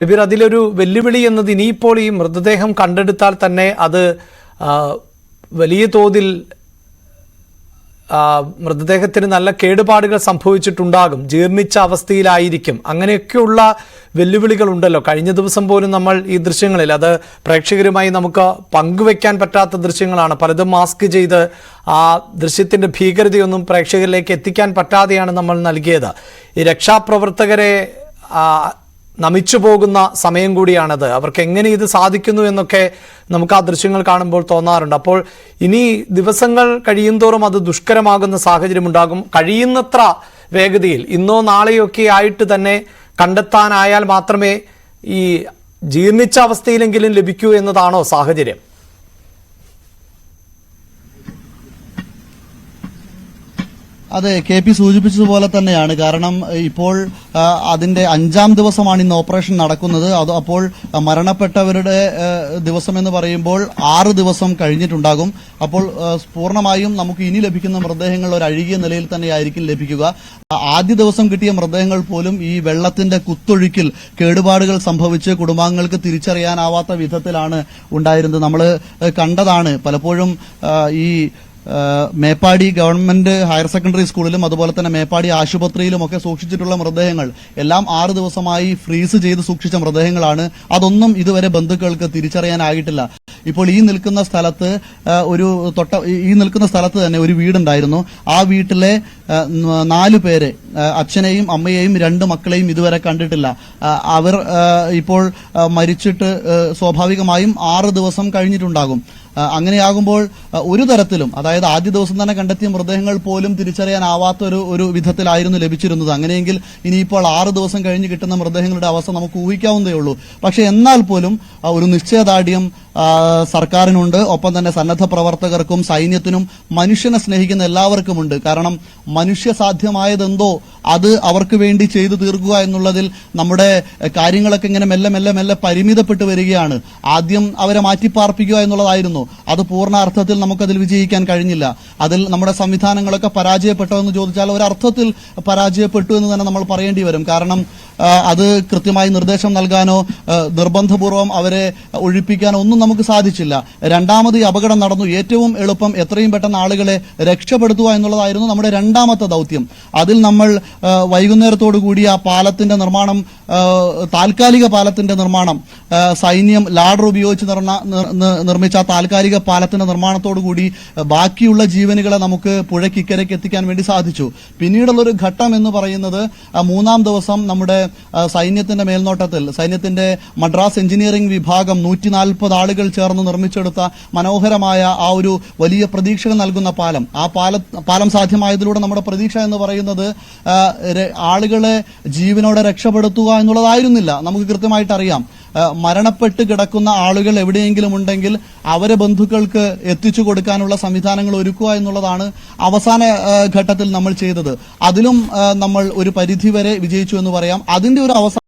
ഇവർ അതിലൊരു വെല്ലുവിളി എന്നത് ഇനിയിപ്പോൾ ഈ മൃതദേഹം കണ്ടെടുത്താൽ തന്നെ അത് വലിയ തോതിൽ മൃതദേഹത്തിന് നല്ല കേടുപാടുകൾ സംഭവിച്ചിട്ടുണ്ടാകും, ജീർണിച്ച അവസ്ഥയിലായിരിക്കും. അങ്ങനെയൊക്കെയുള്ള വെല്ലുവിളികൾ ഉണ്ടല്ലോ. കഴിഞ്ഞ ദിവസം പോലും നമ്മൾ ഈ ദൃശ്യങ്ങളിൽ, അത് പ്രേക്ഷകരുമായി നമുക്ക് പങ്കുവെക്കാൻ പറ്റാത്ത ദൃശ്യങ്ങളാണ്, പലതും മാസ്ക് ചെയ്ത് ആ ദൃശ്യത്തിൻ്റെ ഭീകരതയൊന്നും പ്രേക്ഷകരിലേക്ക് എത്തിക്കാൻ പറ്റാതെയാണ് നമ്മൾ നൽകിയത്. ഈ രക്ഷാപ്രവർത്തകരെ നമിച്ചു പോകുന്ന സമയം കൂടിയാണത്. അവർക്ക് എങ്ങനെ ഇത് സാധിക്കുന്നു എന്നൊക്കെ നമുക്ക് ആ ദൃശ്യങ്ങൾ കാണുമ്പോൾ തോന്നാറുണ്ട്. അപ്പോൾ ഇനി ദിവസങ്ങൾ കഴിയുന്തോറും അത് ദുഷ്കരമാകുന്ന സാഹചര്യമുണ്ടാകും. കഴിയുന്നത്ര വേഗതയിൽ ഇന്നോ നാളെയോ ഒക്കെ ആയിട്ട് തന്നെ കണ്ടെത്താനായാൽ മാത്രമേ ഈ ജീർണിച്ച അവസ്ഥയിലെങ്കിലും ലഭിക്കൂ എന്നതാണോ സാഹചര്യം? അതെ, KP സൂചിപ്പിച്ചതുപോലെ തന്നെയാണ്. കാരണം ഇപ്പോൾ അതിന്റെ 5-ാം ദിവസമാണ് ഇന്ന് ഓപ്പറേഷൻ നടക്കുന്നത്. അപ്പോൾ മരണപ്പെട്ടവരുടെ ദിവസം എന്ന് പറയുമ്പോൾ 6 ദിവസം കഴിഞ്ഞിട്ടുണ്ടാകും. അപ്പോൾ പൂർണ്ണമായും നമുക്ക് ഇനി ലഭിക്കുന്ന മൃതദേഹങ്ങൾ ഒരു അഴുകിയ നിലയിൽ തന്നെയായിരിക്കും ലഭിക്കുക. ആദ്യ ദിവസം കിട്ടിയ മൃതദേഹങ്ങൾ പോലും ഈ വെള്ളത്തിന്റെ കുത്തൊഴുക്കിൽ കേടുപാടുകൾ സംഭവിച്ച് കുടുംബാംഗങ്ങൾക്ക് തിരിച്ചറിയാനാവാത്ത വിധത്തിലാണ് ഉണ്ടായിരുന്നത്. നമ്മൾ കണ്ടതാണ് പലപ്പോഴും ഈ മേപ്പാടി ഗവൺമെന്റ് ഹയർ സെക്കൻഡറി സ്കൂളിലും അതുപോലെ തന്നെ മേപ്പാടി ആശുപത്രിയിലും ഒക്കെ സൂക്ഷിച്ചിട്ടുള്ള മൃതദേഹങ്ങൾ എല്ലാം 6 ദിവസമായി ഫ്രീസ് ചെയ്ത് സൂക്ഷിച്ച മൃതദേഹങ്ങളാണ്. അതൊന്നും ഇതുവരെ ബന്ധുക്കൾക്ക് തിരിച്ചറിയാനായിട്ടില്ല. ഇപ്പോൾ ഈ നിൽക്കുന്ന സ്ഥലത്ത് തന്നെ ഒരു വീടുണ്ടായിരുന്നു. ആ വീട്ടിലെ 4 പേരെ, അച്ഛനെയും അമ്മയെയും 2 മക്കളെയും ഇതുവരെ കണ്ടിട്ടില്ല. അവർ ഇപ്പോൾ മരിച്ചിട്ട് സ്വാഭാവികമായും 6 ദിവസം കഴിഞ്ഞിട്ടുണ്ടാകും. അങ്ങനെയാകുമ്പോൾ ഒരു തരത്തിലും, അതായത് ആദ്യ ദിവസം തന്നെ കണ്ടെത്തിയ മൃതദേഹങ്ങൾ പോലും തിരിച്ചറിയാനാവാത്ത ഒരു വിധത്തിലായിരുന്നു ലഭിച്ചിരുന്നത്. അങ്ങനെയെങ്കിൽ ഇനിയിപ്പോൾ 6 ദിവസം കഴിഞ്ഞ് കിട്ടുന്ന മൃതദേഹങ്ങളുടെ അവസ്ഥ നമുക്ക് ഊഹിക്കാവുന്നതേ ഉള്ളൂ. പക്ഷെ എന്നാൽ പോലും ഒരു നിശ്ചയദാർഢ്യം സർക്കാരിനുണ്ട്, ഒപ്പം തന്നെ സന്നദ്ധ പ്രവർത്തകർക്കും സൈന്യത്തിനും മനുഷ്യനെ സ്നേഹിക്കുന്ന എല്ലാവർക്കുമുണ്ട്. കാരണം മനുഷ്യസാധ്യമായതെന്തോ അത് അവർക്ക് വേണ്ടി ചെയ്തു തീർക്കുക എന്നുള്ളതിൽ നമ്മുടെ കാര്യങ്ങളൊക്കെ ഇങ്ങനെ മെല്ലെ മെല്ലെ മെല്ലെ പരിമിതപ്പെട്ടു വരികയാണ്. ആദ്യം അവരെ മാറ്റിപ്പാർപ്പിക്കുക എന്നുള്ളതായിരുന്നു. അത് പൂർണ്ണ അർത്ഥത്തിൽ നമുക്കതിൽ വിജയിക്കാൻ കഴിഞ്ഞില്ല. അതിൽ നമ്മുടെ സംവിധാനങ്ങളൊക്കെ പരാജയപ്പെട്ടോ എന്ന് ചോദിച്ചാൽ ഒരർത്ഥത്തിൽ പരാജയപ്പെട്ടു എന്ന് തന്നെ നമ്മൾ പറയേണ്ടി വരും. കാരണം അത് കൃത്യമായി നിർദ്ദേശം നൽകാനോ നിർബന്ധപൂർവം അവരെ ഒഴിപ്പിക്കാനോ ഒന്നും നമുക്ക് സാധിച്ചില്ല. രണ്ടാമത് ഈ അപകടം നടന്നു. ഏറ്റവും എളുപ്പം എത്രയും പെട്ടെന്ന് ആളുകളെ രക്ഷപ്പെടുത്തുക എന്നുള്ളതായിരുന്നു നമ്മുടെ രണ്ടാമത്തെ ദൗത്യം. അതിൽ നമ്മൾ വൈകുന്നേരത്തോടുകൂടി ആ പാലത്തിന്റെ നിർമ്മാണം, താൽക്കാലിക പാലത്തിന്റെ നിർമ്മാണം, സൈന്യം ലാഡർ ഉപയോഗിച്ച് നിർമ്മിച്ച താൽക്കാലിക പാലത്തിന്റെ നിർമ്മാണത്തോടുകൂടി ബാക്കിയുള്ള ജീവനുകളെ നമുക്ക് പുഴയ്ക്കിക്കരയ്ക്ക് എത്തിക്കാൻ വേണ്ടി സാധിച്ചു. പിന്നീടുള്ളൊരു ഘട്ടം എന്ന് പറയുന്നത് 3-ാം ദിവസം നമ്മുടെ സൈന്യത്തിന്റെ മേൽനോട്ടത്തിൽ, സൈന്യത്തിന്റെ മദ്രാസ് എഞ്ചിനീയറിംഗ് വിഭാഗം 140 ആളുകൾ ചേർന്ന് നിർമ്മിച്ചെടുത്ത മനോഹരമായ ആ ഒരു വലിയ പ്രതീക്ഷകൾ നൽകുന്ന പാലം, ആ പാലം സാധ്യമായതിലൂടെ നമ്മുടെ പ്രതീക്ഷ എന്ന് പറയുന്നത് ആളുകളെ ജീവനോടെ രക്ഷപ്പെടുത്തുക എന്നുള്ളതായിരുന്നില്ല. നമുക്ക് കൃത്യമായിട്ട് അറിയാം, മരണപ്പെട്ട് കിടക്കുന്ന ആളുകൾ എവിടെയെങ്കിലും ഉണ്ടെങ്കിൽ അവരെ ബന്ധുക്കൾക്ക് എത്തിച്ചു കൊടുക്കാനുള്ള സംവിധാനങ്ങൾ ഒരുക്കുക എന്നുള്ളതാണ് അവസാന ഘട്ടത്തിൽ നമ്മൾ ചെയ്തത്. അതിലും നമ്മൾ ഒരു പരിധിവരെ വിജയിച്ചു എന്ന് പറയാം. അതിന്റെ ഒരു അവസാന